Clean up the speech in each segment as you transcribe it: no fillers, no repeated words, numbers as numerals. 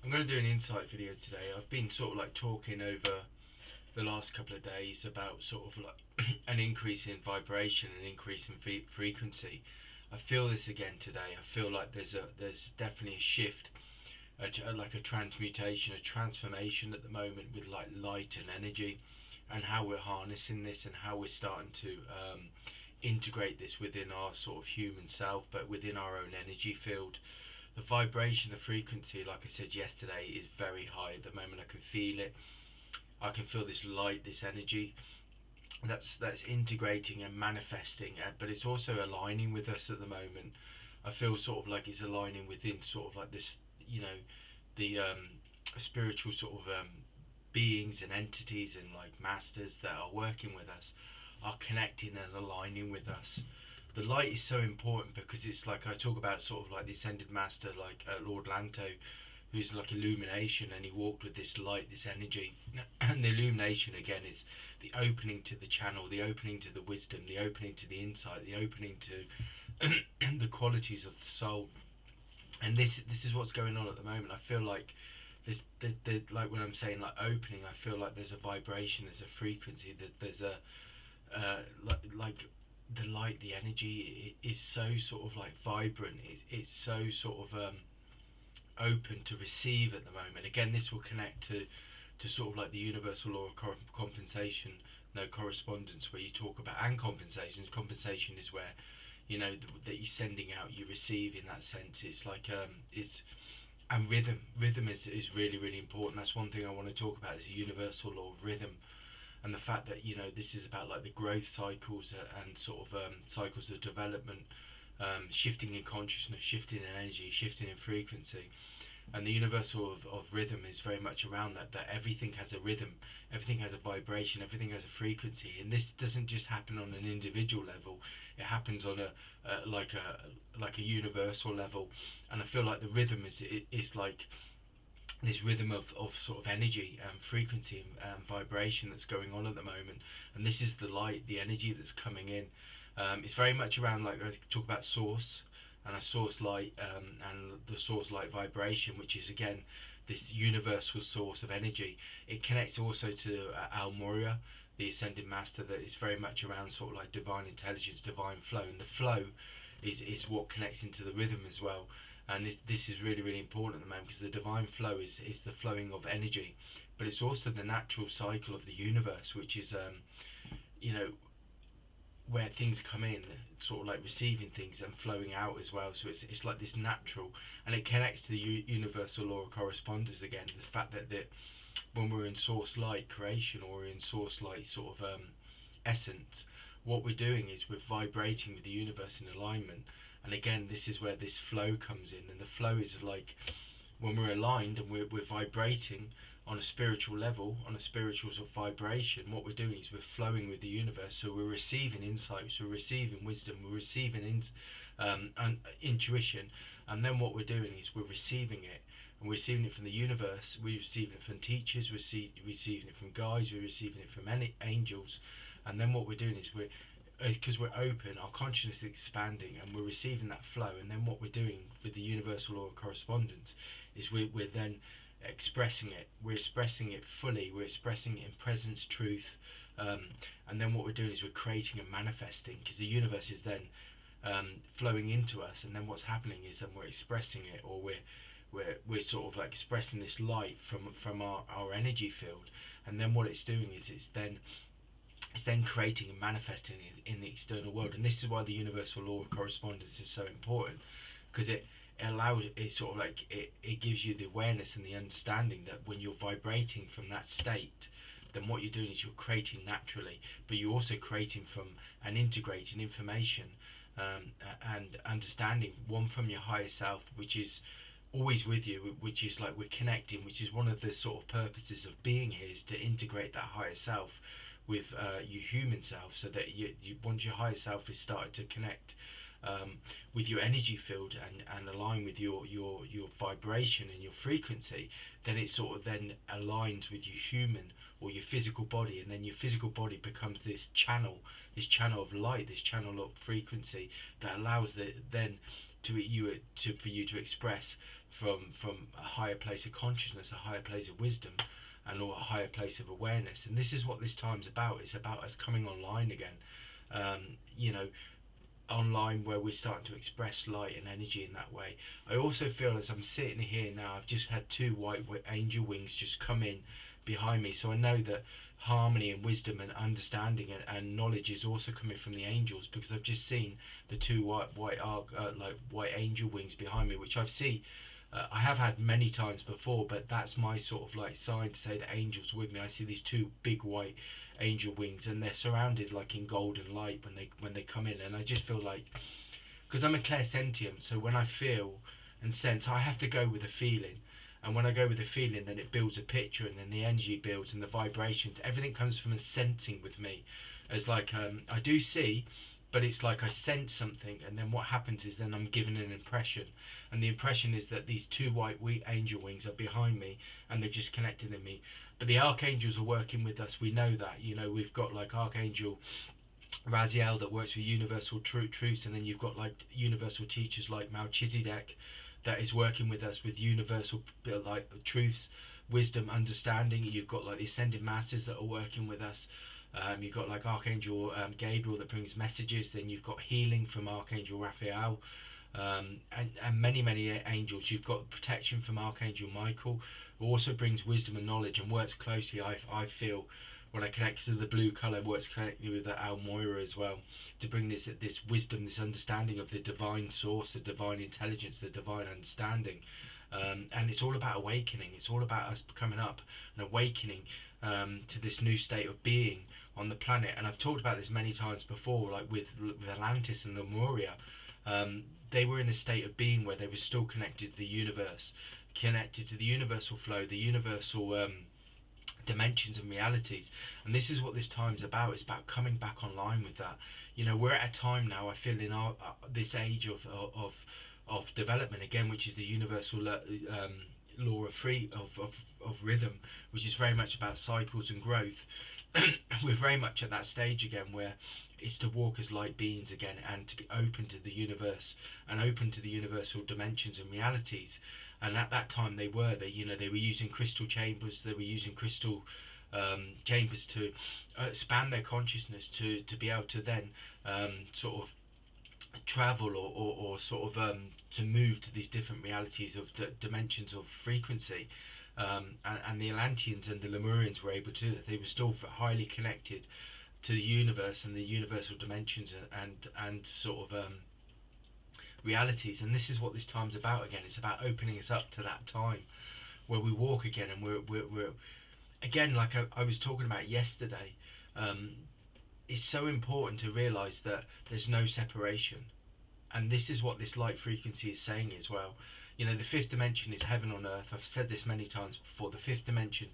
I'm going to do an insight video today. I've been sort of like talking over the last couple of days about sort of like an increase in vibration, an increase in frequency. I feel this again today. I feel like there's definitely a shift, like a transmutation, a transformation at the moment with like light and energy, and how we're harnessing this and how we're starting to integrate this within our sort of human self, but within our own energy field. The vibration, the frequency, like I said yesterday, is very high at the moment. I can feel it. I can feel this light, this energy that's integrating and manifesting, but it's also aligning with us at the moment. I feel sort of like it's aligning within sort of like this, you know, the spiritual sort of beings and entities and like masters that are working with us are connecting and aligning with us. The light is so important because it's like I talk about sort of like the ascended master, like Lord Lanto, who's like illumination, and he walked with this light, this energy. And the illumination again is the opening to the channel, the opening to the wisdom, the opening to the insight, the opening to the qualities of the soul. And this is what's going on at the moment. I feel like this like when I'm saying like opening, I feel like there's a vibration, there's a frequency, there's a like the light, the energy is so sort of like vibrant. It's so sort of open to receive at the moment. Again, this will connect to sort of like the universal law of compensation, no correspondence, where you talk about, and compensation. Compensation is where, you know, that you're sending out, you receive in that sense. It's like it's and rhythm is really really important. That's one thing I want to talk about, is a universal law of rhythm, and the fact that, you know, this is about like the growth cycles and sort of cycles of development, shifting in consciousness, shifting in energy, shifting in frequency. And the universal of rhythm is very much around that everything has a rhythm, everything has a vibration, everything has a frequency. And this doesn't just happen on an individual level, it happens on a like a universal level. And I feel like the rhythm is like this rhythm of sort of energy and frequency and vibration that's going on at the moment. And this is the light, the energy that's coming in. It's very much around, like I talk about source and a source light, and the source light vibration, which is again this universal source of energy. It connects also to Al Moria, the ascended master, that is very much around sort of like divine intelligence, divine flow. And the flow is what connects into the rhythm as well. And this is really really important at the moment, because the divine flow is the flowing of energy, but it's also the natural cycle of the universe, which is you know, where things come in, sort of like receiving things and flowing out as well. So it's like this natural, and it connects to the universal law of correspondence again. The fact that when we're in source light creation, or we're in source light sort of essence, what we're doing is we're vibrating with the universe in alignment. And again, this is where this flow comes in, and the flow is like when we're aligned and we're vibrating on a spiritual level, on a spiritual sort of vibration. What we're doing is we're flowing with the universe. So we're receiving insights, we're receiving wisdom, we're receiving and intuition. And then what we're doing is we're receiving it, and we're receiving it from the universe, we're receiving it from teachers, we're receiving it from guides, we're receiving it from any angels. And then what we're doing is because we're open, our consciousness is expanding, and we're receiving that flow. And then what we're doing with the universal law of correspondence is we're then expressing it. We're expressing it fully. We're expressing it in presence, truth, and then what we're doing is we're creating and manifesting, because the universe is then flowing into us. And then what's happening is then we're expressing it, or we're sort of like expressing this light from our energy field. And then what it's doing is it's then creating and manifesting in the external world. And this is why the universal law of correspondence is so important, because it allows, it sort of like it gives you the awareness and the understanding that when you're vibrating from that state, then what you're doing is you're creating naturally, but you're also creating from and integrating information, and understanding, one from your higher self, which is always with you, which is like we're connecting, which is one of the sort of purposes of being here, is to integrate that higher self with your human self, so that once your higher self is started to connect with your energy field and align with your vibration and your frequency, then it sort of then aligns with your human or your physical body. And then your physical body becomes this channel of light, this channel of frequency that allows then for you to express from a higher place of consciousness, a higher place of wisdom, and or a higher place of awareness. And this is what this time's about. It's about us coming online again. You know, online, where we're starting to express light and energy in that way. I also feel, as I'm sitting here now, I've just had two white angel wings just come in behind me, so I know that harmony and wisdom and understanding and knowledge is also coming from the angels, because I've just seen the two white angel wings behind me, which I have had many times before, but that's my sort of like sign to say that angels are with me. I see these two big white angel wings, and they're surrounded like in golden light when they come in, and I just feel like, because I'm a clairsentient, so when I feel and sense, I have to go with a feeling, and when I go with a feeling, then it builds a picture, and then the energy builds, and the vibrations, everything comes from a sensing with me. As like I do see, but it's like I sense something, and then what happens is then I'm given an impression, and the impression is that these two white angel wings are behind me, and they've just connected in me. But the archangels are working with us. We know that. You know, we've got like Archangel Raziel that works with universal truths, and then you've got like universal teachers like Melchizedek that is working with us with universal like truths, wisdom, understanding. You've got like the ascended masters that are working with us. You've got like Archangel Gabriel that brings messages. Then you've got healing from Archangel Raphael, and many angels. You've got protection from Archangel Michael, who also brings wisdom and knowledge and works closely. I feel when I connect to the blue colour, works connectly with the Almoira as well, to bring this wisdom, this understanding of the divine source, the divine intelligence, the divine understanding. And it's all about awakening. It's all about us coming up and awakening to this new state of being on the planet. And I've talked about this many times before, like with Atlantis and Lemuria. They were in a state of being where they were still connected to the universe, connected to the universal flow, the universal dimensions and realities. And this is what this time's about. It's about coming back online with that. You know, we're at a time now, I feel, in our this age of development again, which is the universal law of rhythm, which is very much about cycles and growth. We're very much at that stage again where it's to walk as light beings again, and to be open to the universe and open to the universal dimensions and realities. And at that time they were using crystal chambers, they were using crystal chambers to expand their consciousness, to be able to then sort of travel or sort of to move to these different realities of dimensions of frequency. And the Atlanteans and the Lemurians were able to do that. They were still highly connected to the universe and the universal dimensions and sort of realities. And this is what this time's about again. It's about opening us up to that time where we walk again, and we're again, like I was talking about yesterday. It's so important to realize that there's no separation, and this is what this light frequency is saying as well. You know, the fifth dimension is heaven on earth. I've said this many times before. The fifth dimension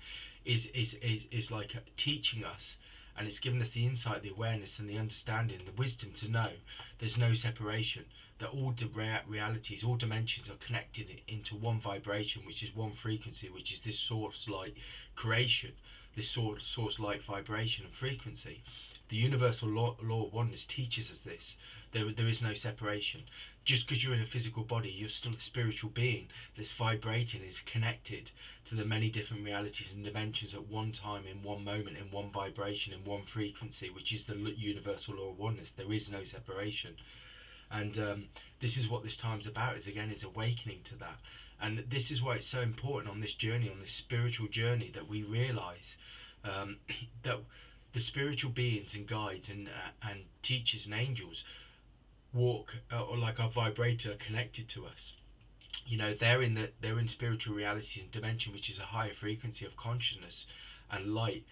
is like teaching us, and it's given us the insight, the awareness, and the understanding, the wisdom to know there's no separation, that all realities, all dimensions are connected into one vibration, which is one frequency, which is this source light creation, this source light vibration and frequency. The universal law of oneness teaches us this. There is no separation. Just because you're in a physical body, you're still a spiritual being that's vibrating, is connected to the many different realities and dimensions at one time, in one moment, in one vibration, in one frequency, which is the universal law of oneness. There is no separation. And this is what this time's about, is awakening to that. And this is why it's so important on this journey, on this spiritual journey, that we realise that the spiritual beings and guides and teachers and angels walk or like our vibrator connected to us. You know, they're in spiritual realities and dimension, which is a higher frequency of consciousness and light,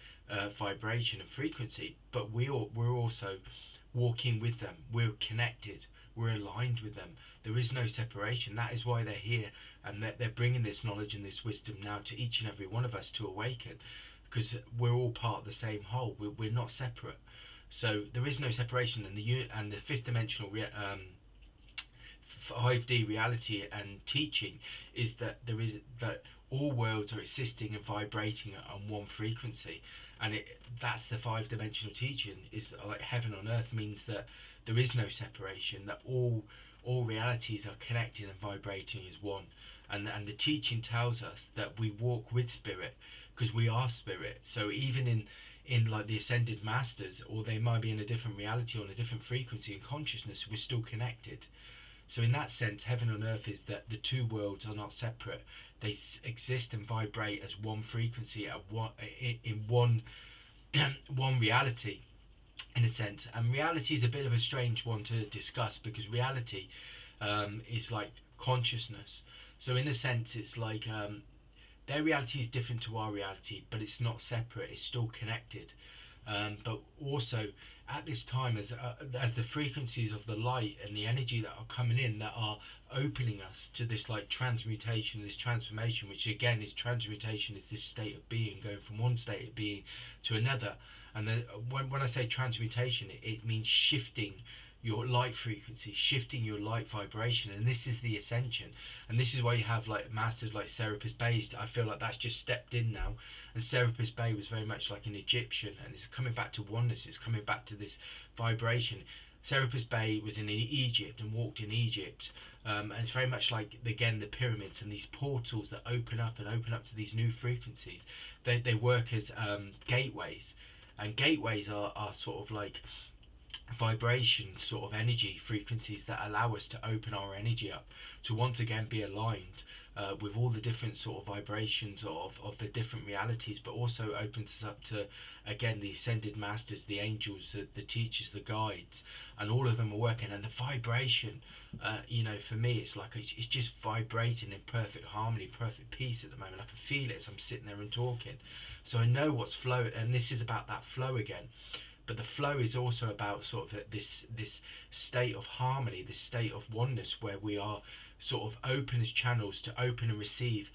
vibration and frequency. But we're also walking with them. We're connected. We're aligned with them. There is no separation. That is why they're here, and they're bringing this knowledge and this wisdom now to each and every one of us to awaken, because we're all part of the same whole. We're not separate. So there is no separation. And the fifth dimensional 5D reality and teaching is that that all worlds are existing and vibrating on one frequency, and that's the five-dimensional teaching. Is like heaven on earth, means that there is no separation, that all all realities are connected and vibrating as one. And the teaching tells us that we walk with spirit because we are spirit. So even in like the ascended masters, or they might be in a different reality, on a different frequency and consciousness, we're still connected. So in that sense, heaven and earth is that the two worlds are not separate. They exist and vibrate as one frequency at one, in one one reality, in a sense. And reality is a bit of a strange one to discuss, because reality is like consciousness. So in a sense, it's like their reality is different to our reality, but it's not separate. It's still connected. But also at this time, as the frequencies of the light and the energy that are coming in, that are opening us to this like transmutation, this transformation, which again is transmutation, is this state of being, going from one state of being to another. And then when I say transmutation, it means shifting your light frequency, shifting your light vibration, and this is the ascension. And this is why you have like masters like Serapis Bey. I feel like that's just stepped in now, and Serapis Bey was very much like an Egyptian, and it's coming back to oneness, it's coming back to this vibration. Serapis Bey was in Egypt and walked in Egypt, and it's very much like, again, the pyramids and these portals that open up and open up to these new frequencies. They work as gateways, and gateways are sort of like vibration, sort of energy frequencies that allow us to open our energy up to once again be aligned with all the different sort of vibrations of the different realities, but also opens us up to, again, the ascended masters, the angels, the teachers, the guides, and all of them are working. And the vibration, for me, it's like it's just vibrating in perfect harmony, perfect peace at the moment. I can feel it as I'm sitting there and talking. So I know what's flow, and this is about that flow again. But the flow is also about sort of this state of harmony, this state of oneness, where we are sort of open as channels to open and receive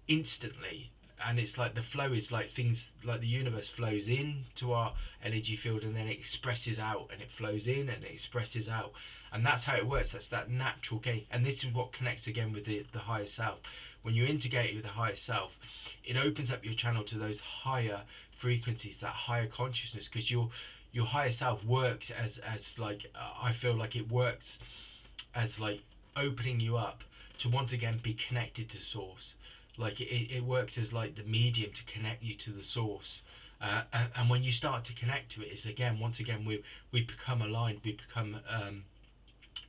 instantly. And it's like the flow is like things like the universe flows in to our energy field, and then it expresses out, and it flows in and it expresses out. And that's how it works. That's that natural game. And this is what connects again with the higher self. When you're integrated with the higher self, it opens up your channel to those higher frequencies, that higher consciousness, because your higher self works as like I feel like it works as like opening you up to once again be connected to source. Like it works as like the medium to connect you to the source. And when you start to connect to it, it's again, once again, we become aligned, we become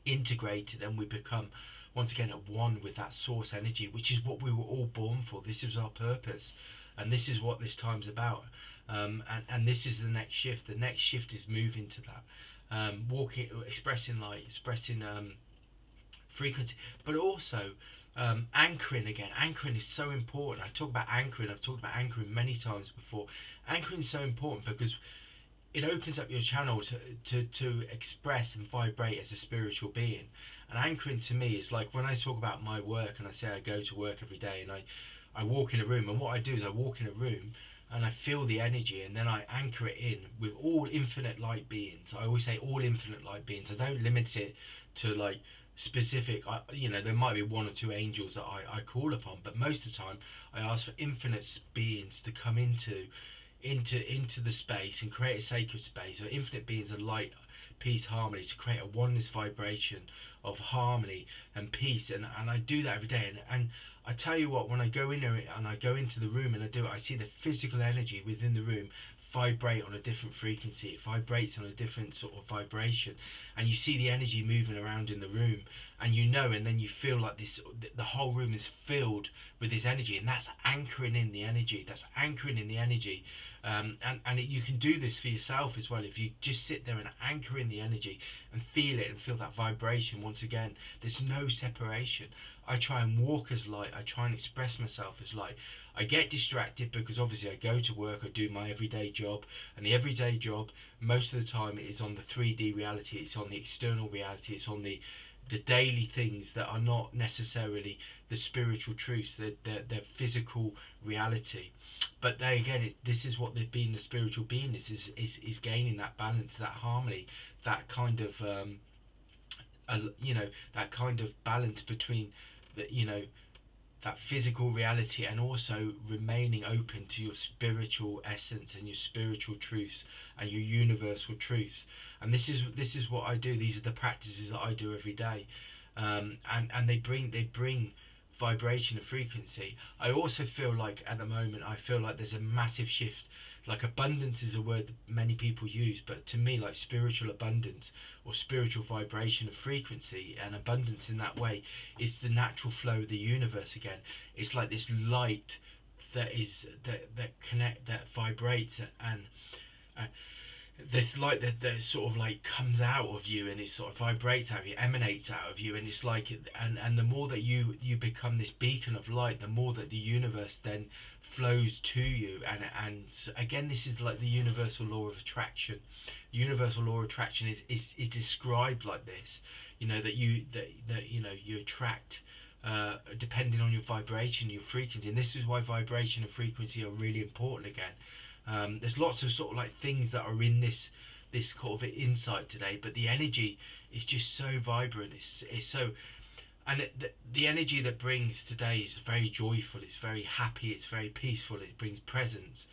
integrated, and we become once again at one with that source energy, which is what we were all born for. This is our purpose, and this is what this time's about. And this is the next shift. The next shift is moving to that, walking, expressing light, expressing frequency, but also anchoring again. Anchoring is so important. I talk about anchoring. I've talked about anchoring many times before. Anchoring is so important because it opens up your channel to express and vibrate as a spiritual being. And anchoring to me is like when I talk about my work, and I say I go to work every day, and I walk in a room, and what I do is I walk in a room and I feel the energy, and then I anchor it in with all infinite light beings. I always say all infinite light beings. I don't limit it to like specific, there might be one or two angels that I call upon, but most of the time I ask for infinite beings to come into the space and create a sacred space, or infinite beings of light, peace, harmony, to create a oneness vibration of harmony and peace. And I do that every day, and I tell you what, when I go in there and I go into the room and I do it, I see the physical energy within the room vibrate on a different frequency. It vibrates on a different sort of vibration, and you see the energy moving around in the room, and and then you feel like the whole room is filled with this energy, and that's anchoring in the energy. That's anchoring in the energy. You can do this for yourself as well. If you just sit there and anchor in the energy and feel it and feel that vibration, once again, there's no separation. I try and walk as light. I try and express myself as light. I get distracted because obviously I go to work, I do my everyday job, and the everyday job most of the time is on the 3D reality, it's on the external reality, it's on the daily things that are not necessarily the spiritual truths, they're physical reality. But they, again, this is what being the spiritual being is gaining that balance, that harmony, that kind of that kind of balance between that physical reality, and also remaining open to your spiritual essence and your spiritual truths and your universal truths. And this is what I do. These are the practices that I do every day. and they bring vibration and frequency. I also feel like at the moment I feel like there's a massive shift. Like abundance is a word that many people use, but to me, like spiritual abundance or spiritual vibration of frequency and abundance in that way is the natural flow of the universe again. It's like this light that vibrates, and uh, this light that sort of like comes out of you, and it sort of vibrates out of you, emanates out of you, and it's like, and the more that you become this beacon of light, the more that the universe then flows to you. And again, this is like the universal law of attraction. The universal law of attraction is described like this, you know, that you know, you attract depending on your vibration, your frequency. And this is why vibration and frequency are really important again. There's lots of sort of like things that are in this sort of insight today, but the energy is just so vibrant. It's so, and the energy that brings today is very joyful. It's very happy. It's very peaceful. It brings presence.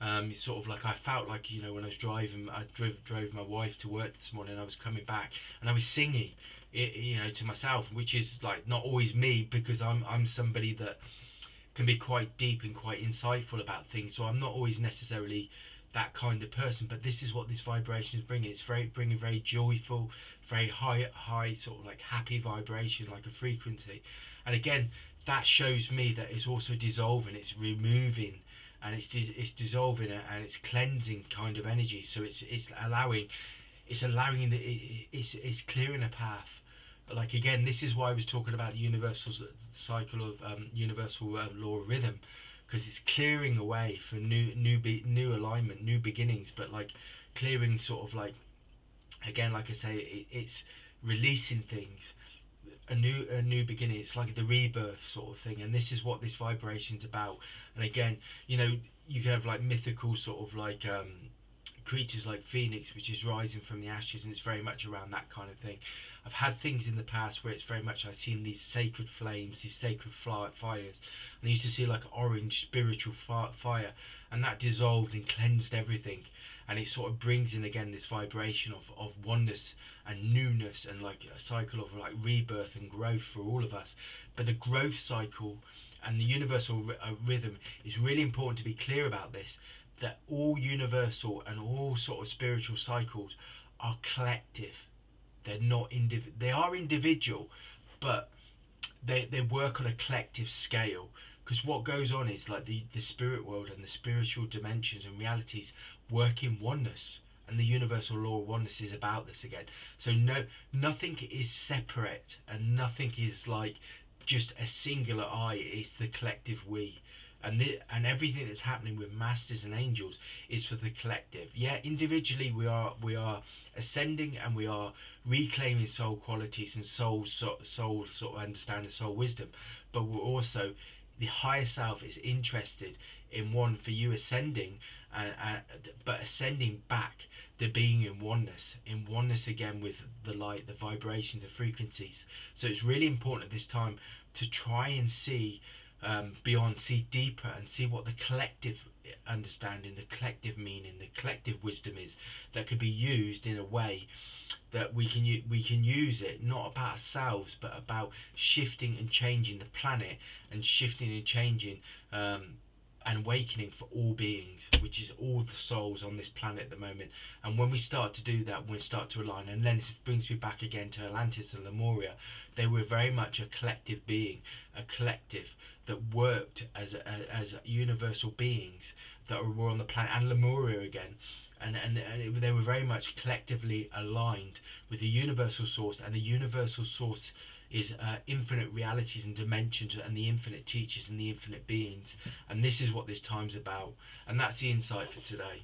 It's sort of like, I felt like, you know, when I was driving, I drove my wife to work this morning. I was coming back and I was singing it, you know, to myself, which is like not always me, because I'm somebody that can be quite deep and quite insightful about things. So I'm not always necessarily that kind of person. But this is what this vibration is bringing. It's bringing very joyful, very high sort of like happy vibration, like a frequency. And again, that shows me that it's also dissolving. It's removing, and it's dissolving and it's cleansing kind of energy. So it's allowing it's clearing a path. Like again, this is why I was talking about the universal cycle of universal law of rhythm, because it's clearing a way for new alignment, new beginnings. But like clearing sort of like, again, like I say, it's releasing things, a new beginning. It's like the rebirth sort of thing, and this is what this vibration's about. And again, you know, you can have like mythical sort of like creatures like Phoenix, which is rising from the ashes, and it's very much around that kind of thing. I've had things in the past where it's very much, I've seen these sacred flames, these sacred fires, and I used to see like orange spiritual fire, and that dissolved and cleansed everything. And it sort of brings in again this vibration of oneness and newness, and like a cycle of like rebirth and growth for all of us. But the growth cycle and the universal rhythm is really important to be clear about this, that all universal and all sort of spiritual cycles are collective. They're not they are individual, but they work on a collective scale. Because what goes on is like the spirit world and the spiritual dimensions and realities work in oneness, and the universal law of oneness is about this again. So nothing is separate, and nothing is like just a singular I. It's the collective we. And everything that's happening with masters and angels is for the collective. Yeah, individually we are ascending, and we are reclaiming soul qualities and soul sort of understanding, soul wisdom. But we're also, the higher self is interested in one, for you ascending, but ascending back to being in oneness again with the light, the vibrations, the frequencies. So it's really important at this time to try and see beyond, see deeper, and see what the collective understanding, the collective meaning, the collective wisdom is, that could be used in a way that we can use it not about ourselves, but about shifting and changing the planet, and shifting and changing and awakening for all beings, which is all the souls on this planet at the moment. And when we start to do that, when we start to align, and then this brings me back again to Atlantis and Lemuria, they were very much a collective being, a collective that worked as universal beings that were on the planet, and Lemuria again. They were very much collectively aligned with the universal source, and the universal source is infinite realities and dimensions, and the infinite teachers and the infinite beings. And this is what this time's about, and that's the insight for today.